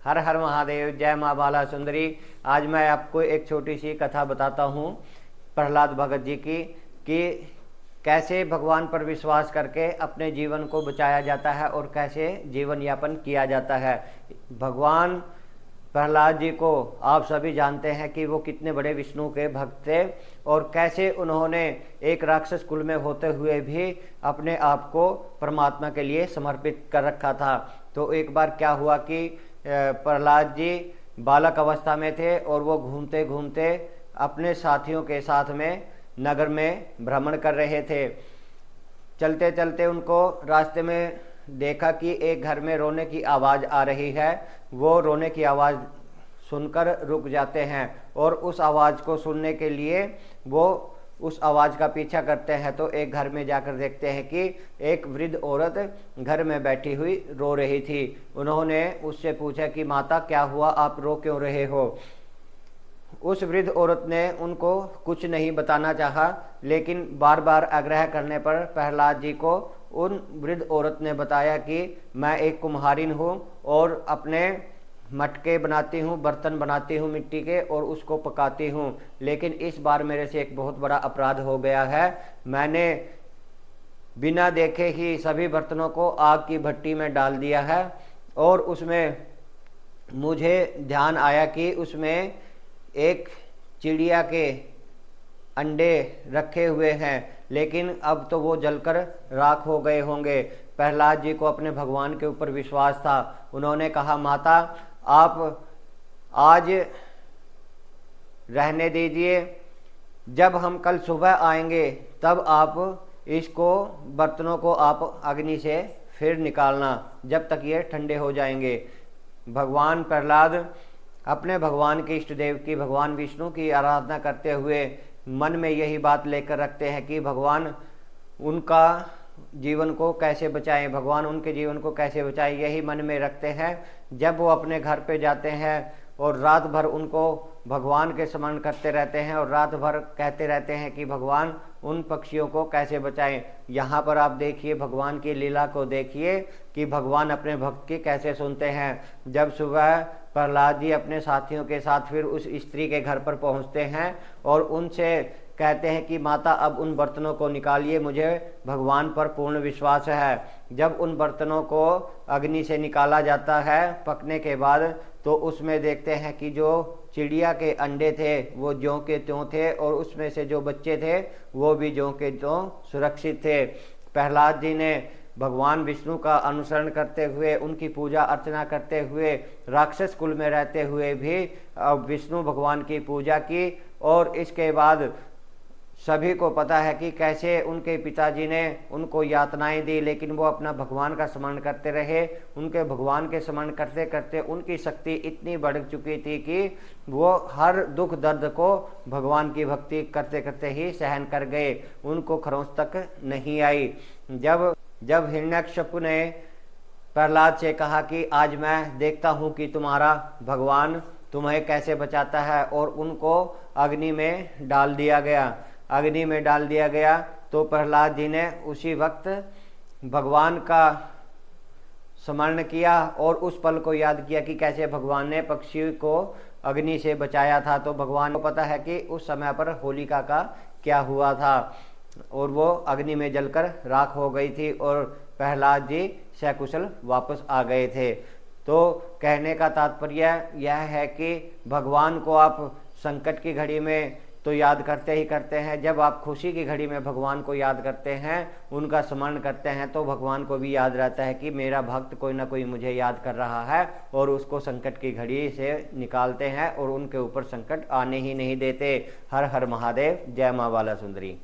हर हर महादेव, जय माँ बाला सुंदरी। आज मैं आपको एक छोटी सी कथा बताता हूँ प्रहलाद भगत जी की, कि कैसे भगवान पर विश्वास करके अपने जीवन को बचाया जाता है और कैसे जीवन यापन किया जाता है। भगवान प्रहलाद जी को आप सभी जानते हैं कि वो कितने बड़े विष्णु के भक्त थे और कैसे उन्होंने एक राक्षस कुल में होते हुए भी अपने आप को परमात्मा के लिए समर्पित कर रखा था। तो एक बार क्या हुआ कि प्रहलाद जी बालक अवस्था में थे और वो घूमते घूमते अपने साथियों के साथ में नगर में भ्रमण कर रहे थे। चलते चलते उनको रास्ते में देखा कि एक घर में रोने की आवाज़ आ रही है। वो रोने की आवाज़ सुनकर रुक जाते हैं और उस आवाज़ को सुनने के लिए वो उस आवाज़ का पीछा करते हैं। तो एक घर में जाकर देखते हैं कि एक वृद्ध औरत घर में बैठी हुई रो रही थी। उन्होंने उससे पूछा कि माता क्या हुआ, आप रो क्यों रहे हो। उस वृद्ध औरत ने उनको कुछ नहीं बताना चाहा, लेकिन बार बार आग्रह करने पर प्रहलाद जी को उन वृद्ध औरत ने बताया कि मैं एक कुम्हारिन हूँ और अपने मटके बनाती हूँ, बर्तन बनाती हूँ मिट्टी के और उसको पकाती हूँ, लेकिन इस बार मेरे से एक बहुत बड़ा अपराध हो गया है। मैंने बिना देखे ही सभी बर्तनों को आग की भट्टी में डाल दिया है और उसमें मुझे ध्यान आया कि उसमें एक चिड़िया के अंडे रखे हुए हैं, लेकिन अब तो वो जलकर राख हो गए होंगे। प्रहलाद जी को अपने भगवान के ऊपर विश्वास था। उन्होंने कहा माता आप आज रहने दीजिए, जब हम कल सुबह आएंगे तब आप इसको बर्तनों को आप अग्नि से फिर निकालना, जब तक ये ठंडे हो जाएंगे। भगवान प्रहलाद अपने भगवान के इष्ट देव की, भगवान विष्णु की आराधना करते हुए मन में यही बात लेकर रखते हैं कि भगवान उनका जीवन को कैसे बचाएं, भगवान उनके जीवन को कैसे बचाएं, यही मन में रखते हैं। जब वो अपने घर पे जाते हैं और रात भर उनको भगवान के स्मरण करते रहते हैं और रात भर कहते रहते हैं कि भगवान उन पक्षियों को कैसे बचाएं। यहाँ पर आप देखिए, भगवान की लीला को देखिए कि भगवान अपने भक्त की कैसे सुनते हैं। जब सुबह प्रहलाद जी अपने साथियों के साथ फिर उस स्त्री के घर पर पहुँचते हैं और उनसे कहते हैं कि माता अब उन बर्तनों को निकालिए, मुझे भगवान पर पूर्ण विश्वास है। जब उन बर्तनों को अग्नि से निकाला जाता है पकने के बाद, तो उसमें देखते हैं कि जो चिड़िया के अंडे थे वो ज्यों के त्यों थे और उसमें से जो बच्चे थे वो भी ज्यों के त्यों सुरक्षित थे। प्रहलाद जी ने भगवान विष्णु का अनुसरण करते हुए, उनकी पूजा अर्चना करते हुए, राक्षस कुल में रहते हुए भी विष्णु भगवान की पूजा की। और इसके बाद सभी को पता है कि कैसे उनके पिताजी ने उनको यातनाएं दी, लेकिन वो अपना भगवान का स्मरण करते रहे। उनके भगवान के स्मरण करते करते उनकी शक्ति इतनी बढ़ चुकी थी कि वो हर दुख दर्द को भगवान की भक्ति करते करते ही सहन कर गए, उनको खरोंच तक नहीं आई। जब हिरण्यकश्यप ने प्रहलाद से कहा कि आज मैं देखता हूँ कि तुम्हारा भगवान तुम्हें कैसे बचाता है, और उनको अग्नि में डाल दिया गया, तो प्रहलाद जी ने उसी वक्त भगवान का स्मरण किया और उस पल को याद किया कि कैसे भगवान ने पक्षी को अग्नि से बचाया था। तो भगवान को पता है कि उस समय पर होलिका का क्या हुआ था और वो अग्नि में जलकर राख हो गई थी और प्रहलाद जी सकुशल वापस आ गए थे। तो कहने का तात्पर्य यह है कि भगवान को आप संकट की घड़ी में तो याद करते ही करते हैं, जब आप खुशी की घड़ी में भगवान को याद करते हैं, उनका स्मरण करते हैं, तो भगवान को भी याद रहता है कि मेरा भक्त कोई ना कोई मुझे याद कर रहा है, और उसको संकट की घड़ी से निकालते हैं और उनके ऊपर संकट आने ही नहीं देते। हर हर महादेव, जय माँ बाला सुंदरी।